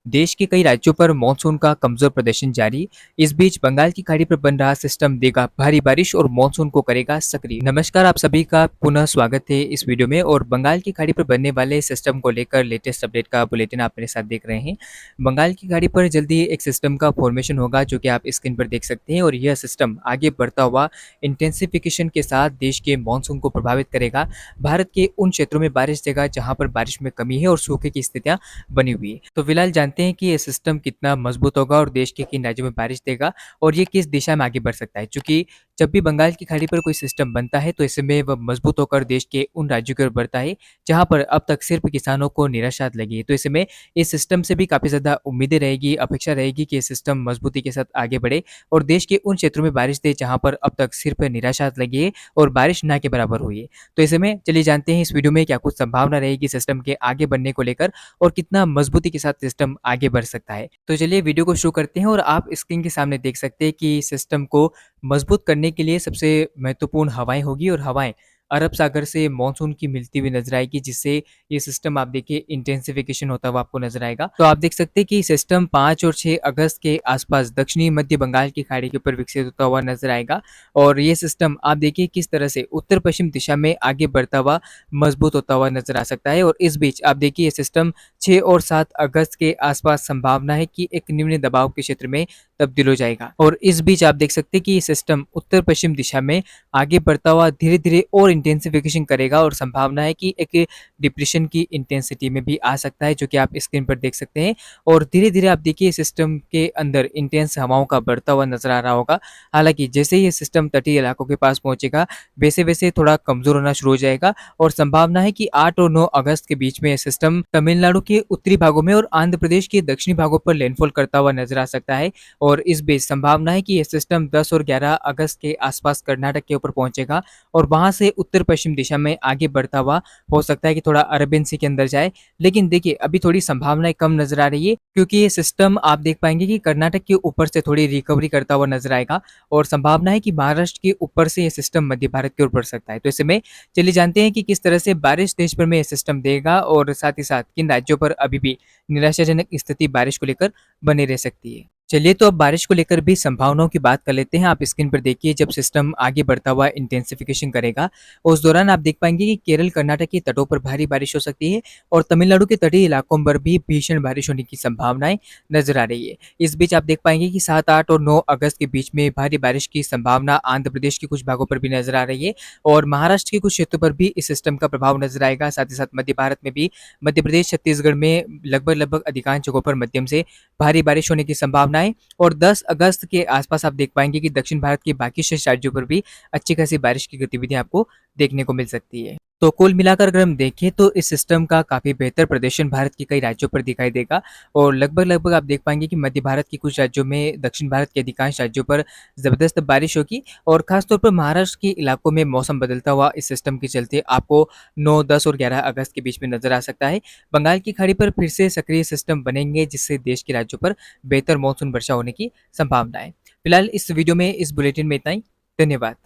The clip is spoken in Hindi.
देश के कई राज्यों पर मानसून का कमजोर प्रदर्शन जारी। इस बीच बंगाल की खाड़ी पर बन रहा सिस्टम देगा भारी बारिश और मानसून को करेगा सक्रिय। नमस्कार, आप सभी का पुनः स्वागत है इस वीडियो में। और बंगाल की खाड़ी पर बनने वाले सिस्टम को लेकर लेटेस्ट अपडेट का बुलेटिन आप मेरे साथ देख रहे हैं। बंगाल की खाड़ी पर जल्दी एक सिस्टम का फॉर्मेशन होगा, जो कि आप स्क्रीन पर देख सकते हैं। और यह सिस्टम आगे बढ़ता हुआ इंटेंसिफिकेशन के साथ देश के मानसून को प्रभावित करेगा। भारत के उन क्षेत्रों में बारिश देगा जहां पर बारिश में कमी है और सूखे की स्थितियां बनी हुई है। तो फिलहाल जानते हैं कि ये सिस्टम कितना मजबूत होगा और देश के किन राज्यों में बारिश देगा और ये किस दिशा में आगे बढ़ सकता है। क्योंकि जब भी बंगाल की खाड़ी पर कोई सिस्टम बनता है तो ऐसे में वह मजबूत होकर देश के उन राज्यों की ओर बढ़ता है जहां पर अब तक सिर्फ किसानों को निराशात लगी है। तो ऐसे में इस सिस्टम से भी काफ़ी ज़्यादा उम्मीदें रहेगी, अपेक्षा रहेगी कि ये सिस्टम मजबूती के साथ आगे बढ़े और देश के उन क्षेत्रों में बारिश दे जहाँ पर अब तक सिर्फ निराशात लगी है और बारिश ना के बराबर हुई है। तो ऐसे में चलिए जानते हैं इस वीडियो में क्या कुछ संभावना रहेगी सिस्टम के आगे बढ़ने को लेकर और कितना मजबूती के साथ सिस्टम आगे बढ़ सकता है। तो चलिए वीडियो को शुरू करते हैं। और आप स्क्रीन के सामने देख सकते हैं कि सिस्टम को मजबूत करने के लिए सबसे महत्वपूर्ण हवाएं होगी और हवाएं अरब सागर से मानसून की मिलती हुई नजर आएगी, जिससे ये सिस्टम आप देखिए इंटेंसिफिकेशन होता हुआ आपको नजर आएगा। तो आप देख सकते हैं कि सिस्टम 5 और 6 अगस्त के आसपास दक्षिणी मध्य बंगाल की खाड़ी के ऊपर विकसित होता हुआ नजर आएगा। और ये सिस्टम आप देखिए किस तरह से उत्तर पश्चिम दिशा में आगे बढ़ता हुआ मजबूत होता हुआ नजर आ सकता है। और इस बीच आप देखिए ये सिस्टम 6 और 7 अगस्त के आसपास संभावना है कि एक निम्न दबाव के क्षेत्र में तब्दील हो जाएगा। और इस बीच आप देख सकते हैं कि ये सिस्टम उत्तर पश्चिम दिशा में आगे बढ़ता हुआ धीरे धीरे और इंटेंसिफिकेशन करेगा और संभावना है कि एक डिप्रेशन की इंटेंसिटी में भी आ सकता है, जो कि आप स्क्रीन पर देख सकते हैं। और धीरे धीरे आप देखिए सिस्टम के अंदर इंटेंस हवाओं का बढ़ता हुआ नजर आ रहा होगा। हालांकि जैसे ही ये सिस्टम तटीय इलाकों के पास पहुंचेगा वैसे वैसे थोड़ा कमजोर होना शुरू हो जाएगा। और संभावना है कि 8 और 9 अगस्त के बीच में यह सिस्टम तमिलनाडु के उत्तरी भागों में और आंध्र प्रदेश के दक्षिणी भागों पर लैंडफॉल करता हुआ नजर आ सकता है। और इस बीच संभावना है कि यह सिस्टम 10 और 11 अगस्त के आसपास कर्नाटक के ऊपर पहुंचेगा और वहां से उत्तर पश्चिम दिशा में आगे बढ़ता हुआ हो सकता है कि थोड़ा अरबियन सी के अंदर जाए। लेकिन देखिए अभी थोड़ी संभावनाएं कम नजर आ रही है, क्योंकि ये सिस्टम आप देख पाएंगे कि कर्नाटक के ऊपर से थोड़ी रिकवरी करता हुआ नजर आएगा। और संभावना है कि महाराष्ट्र के ऊपर से यह सिस्टम मध्य भारत की ओर बढ़ सकता है। तो ऐसे में चलिए जानते हैं कि किस तरह से बारिश देश भर में यह सिस्टम देगा और साथ ही साथ किन राज्यों पर अभी भी निराशाजनक स्थिति बारिश को लेकर बनी रह सकती है। चलिए तो अब बारिश को लेकर भी संभावनाओं की बात कर लेते हैं। आप स्क्रीन पर देखिए जब सिस्टम आगे बढ़ता हुआ इंटेंसिफिकेशन करेगा उस दौरान आप देख पाएंगे कि केरल कर्नाटक के तटों पर भारी बारिश हो सकती है और तमिलनाडु के तटीय इलाकों पर भी भीषण बारिश होने की संभावनाएं नजर आ रही है। इस बीच आप देख पाएंगे कि 7, 8 और 9 अगस्त के बीच में भारी बारिश की संभावना आंध्र प्रदेश के कुछ भागों पर भी नजर आ रही है और महाराष्ट्र के कुछ क्षेत्रों पर भी इस सिस्टम का प्रभाव नजर आएगा। साथ ही साथ मध्य भारत में भी मध्य प्रदेश छत्तीसगढ़ में लगभग लगभग अधिकांश जगहों पर मध्यम से भारी बारिश होने की संभावना है। और 10 अगस्त के आसपास आप देख पाएंगे कि दक्षिण भारत के बाकी शेष राज्यों पर भी अच्छी खासी बारिश की गतिविधियां आपको देखने को मिल सकती है। तो कुल मिलाकर अगर हम देखें तो इस सिस्टम का काफ़ी बेहतर प्रदर्शन भारत के कई राज्यों पर दिखाई देगा। और लगभग लगभग आप देख पाएंगे कि मध्य भारत के कुछ राज्यों में, दक्षिण भारत के अधिकांश राज्यों पर ज़बरदस्त बारिश होगी। और खासतौर पर महाराष्ट्र के इलाकों में मौसम बदलता हुआ इस सिस्टम के चलते आपको 9, 10 और 11 अगस्त के बीच में नजर आ सकता है। बंगाल की खाड़ी पर फिर से सक्रिय सिस्टम बनेंगे, जिससे देश के राज्यों पर बेहतर मानसून वर्षा होने की संभावना है। फिलहाल इस वीडियो में, इस बुलेटिन में इतना ही। धन्यवाद।